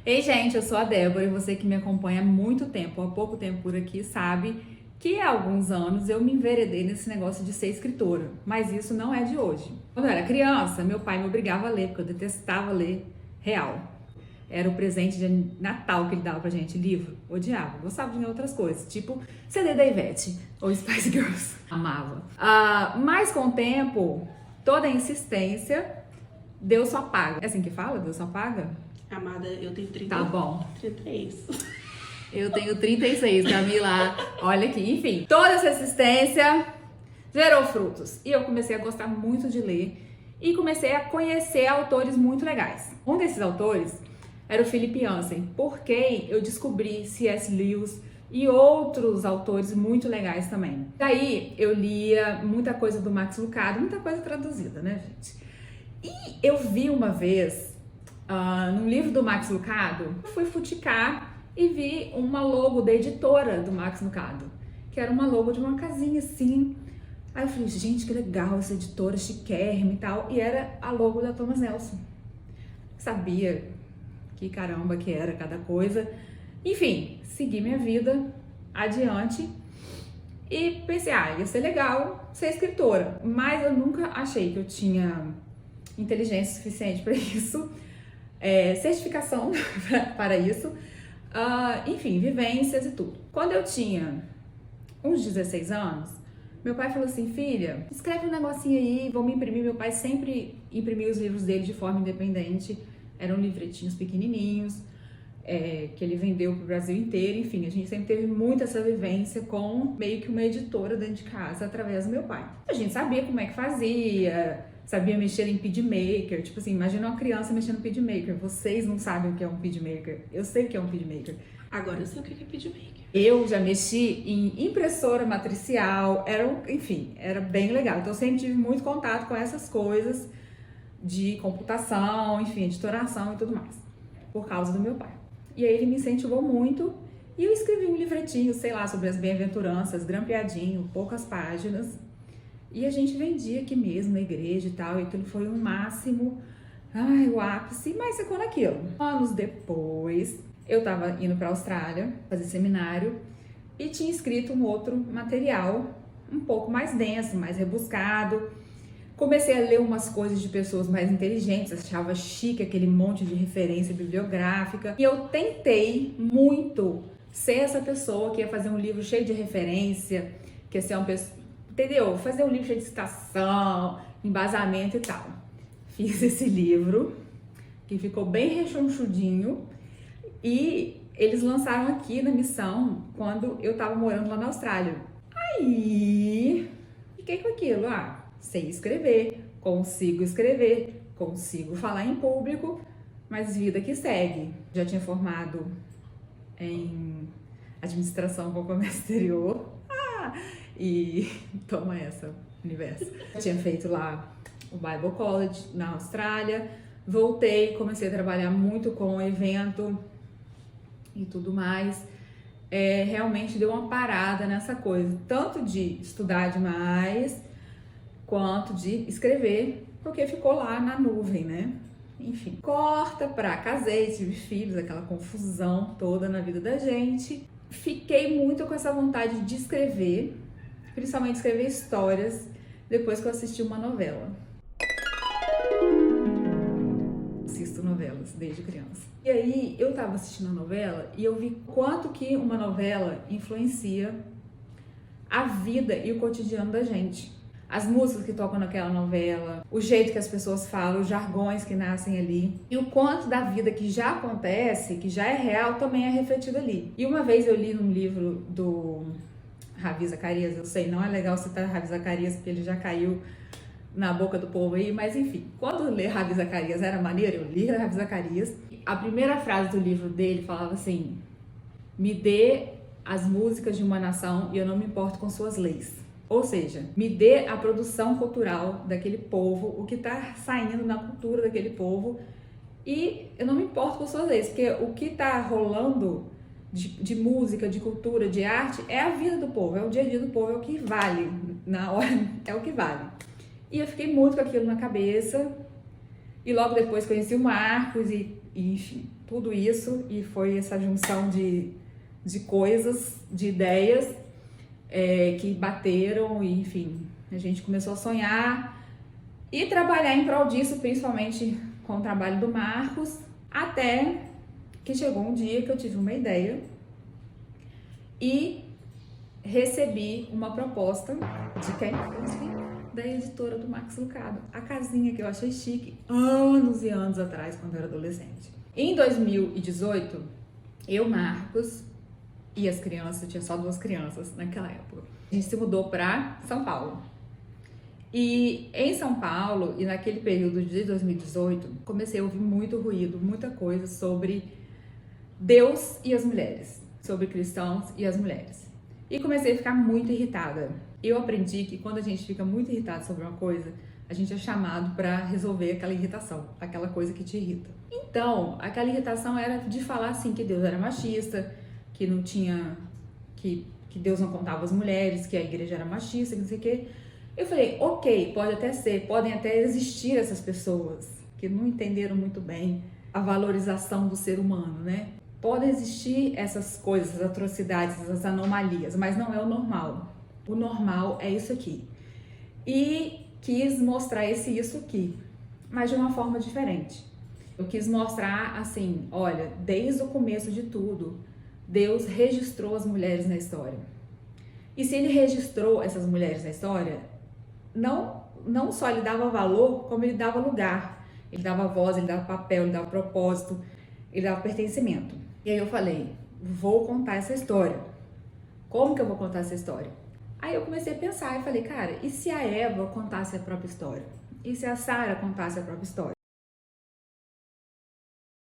Ei, gente, eu sou a Débora e você que me acompanha há muito tempo, há pouco tempo por aqui, sabe que há alguns anos eu me enveredei nesse negócio de ser escritora, mas isso não é de hoje. Quando eu era criança, meu pai me obrigava a ler, porque eu detestava ler real. Era o presente de Natal que ele dava pra gente, livro. Odiava, gostava de ler outras coisas, tipo CD da Ivete ou Spice Girls. Amava. Mas com o tempo, toda a insistência, Deus só paga. É assim que fala? Deus só paga? Amada, eu tenho 30. Tá bom. 33. Eu tenho 36, Camila. Olha aqui. Enfim, toda essa insistência gerou frutos. E eu comecei a gostar muito de ler e comecei a conhecer autores muito legais. Um desses autores era o Philip Yancey, porque eu descobri C.S. Lewis e outros autores muito legais também. Daí eu lia muita coisa do Max Lucado, muita coisa traduzida, né, gente? E eu vi uma vez, num livro do Max Lucado, eu fui futicar e vi uma logo da editora do Max Lucado, que era uma logo de uma casinha assim. Aí eu falei, gente, que legal essa editora, chiquérrima e tal. E era a logo da Thomas Nelson. Sabia que caramba que era cada coisa. Enfim, segui minha vida adiante e pensei, ia ser legal ser escritora. Mas eu nunca achei que eu tinha inteligência suficiente para isso, certificação para isso, enfim, vivências e tudo. Quando eu tinha uns 16 anos, meu pai falou assim, filha, escreve um negocinho aí, vamos imprimir. Meu pai sempre imprimiu os livros dele de forma independente, eram livretinhos pequenininhos, que ele vendeu pro Brasil inteiro. Enfim, a gente sempre teve muito essa vivência com meio que uma editora dentro de casa, através do meu pai. A gente sabia como é que fazia, sabia mexer em PidMaker, tipo assim, imagina uma criança mexendo em PidMaker. Vocês não sabem o que é um PidMaker, eu sei o que é um PidMaker. Agora eu sei o que é PidMaker. Eu já mexi em impressora matricial, enfim, era bem legal. Então eu sempre tive muito contato com essas coisas de computação, enfim, editoração e tudo mais, por causa do meu pai. E aí ele me incentivou muito e eu escrevi um livretinho, sei lá, sobre as bem-aventuranças, grampeadinho, poucas páginas. E a gente vendia aqui mesmo na igreja e tal, e aquilo foi um máximo, o ápice, mas ficou naquilo. Anos depois, eu tava indo pra Austrália fazer seminário e tinha escrito um outro material um pouco mais denso, mais rebuscado. Comecei a ler umas coisas de pessoas mais inteligentes, achava chique aquele monte de referência bibliográfica. E eu tentei muito ser essa pessoa que ia fazer um livro cheio de referência, que ia ser uma pessoa, entendeu? Fazer um livro cheio de citação, embasamento e tal. Fiz esse livro, que ficou bem rechonchudinho, e eles lançaram aqui na Missão, quando eu tava morando lá na Austrália. Aí, fiquei com aquilo, sei escrever, consigo falar em público, mas vida que segue. Já tinha formado em administração com comércio exterior, e toma essa, universo. Eu tinha feito lá o Bible College na Austrália, voltei, comecei a trabalhar muito com evento e tudo mais. Realmente deu uma parada nessa coisa, tanto de estudar demais, quanto de escrever, porque ficou lá na nuvem, né? Enfim, corta pra casei, tive filhos, aquela confusão toda na vida da gente. Fiquei muito com essa vontade de escrever, principalmente escrever histórias, depois que eu assisti uma novela. Assisto novelas desde criança. E aí, eu tava assistindo a novela e eu vi quanto que uma novela influencia a vida e o cotidiano da gente. As músicas que tocam naquela novela, o jeito que as pessoas falam, os jargões que nascem ali. E o quanto da vida que já acontece, que já é real, também é refletido ali. E uma vez eu li num livro do Ravi Zacarias, eu sei, não é legal citar Ravi Zacarias, porque ele já caiu na boca do povo aí, mas enfim. Quando ler Ravi Zacarias era maneiro, eu li Ravi Zacarias. A primeira frase do livro dele falava assim, me dê as músicas de uma nação e eu não me importo com suas leis. Ou seja, me dê a produção cultural daquele povo, o que está saindo na cultura daquele povo, e eu não me importo com suas leis, porque o que está rolando de música, de cultura, de arte, é a vida do povo, é o dia a dia do povo, é o que vale, na hora é o que vale. E eu fiquei muito com aquilo na cabeça, e logo depois conheci o Marcos, e enfim, tudo isso e foi essa junção de coisas, de ideias que bateram e, enfim, a gente começou a sonhar e trabalhar em prol disso, principalmente com o trabalho do Marcos, até que chegou um dia que eu tive uma ideia e recebi uma proposta de quem? Da editora do Max Lucado, a casinha que eu achei chique anos e anos atrás, quando eu era adolescente. Em 2018, eu, Marcos e as crianças, tinha só 2 crianças naquela época, a gente se mudou para São Paulo. E em São Paulo, e naquele período de 2018, comecei a ouvir muito ruído, muita coisa sobre Deus e as mulheres, sobre cristãos e as mulheres. E comecei a ficar muito irritada. Eu aprendi que quando a gente fica muito irritado sobre uma coisa, a gente é chamado para resolver aquela irritação, aquela coisa que te irrita. Então, aquela irritação era de falar assim que Deus era machista, que não tinha, que Deus não contava as mulheres, que a igreja era machista, que não sei o quê. Eu falei, ok, pode até ser, podem até existir essas pessoas que não entenderam muito bem a valorização do ser humano, né? Podem existir essas coisas, essas atrocidades, essas anomalias, mas não é o normal. O normal é isso aqui. E quis mostrar isso aqui, mas de uma forma diferente. Eu quis mostrar assim, olha, desde o começo de tudo, Deus registrou as mulheres na história. E se ele registrou essas mulheres na história, não só ele dava valor, como ele dava lugar. Ele dava voz, ele dava papel, ele dava propósito, ele dava pertencimento. E aí eu falei, vou contar essa história. Como que eu vou contar essa história? Aí eu comecei a pensar e falei, cara, e se a Eva contasse a própria história? E se a Sara contasse a própria história?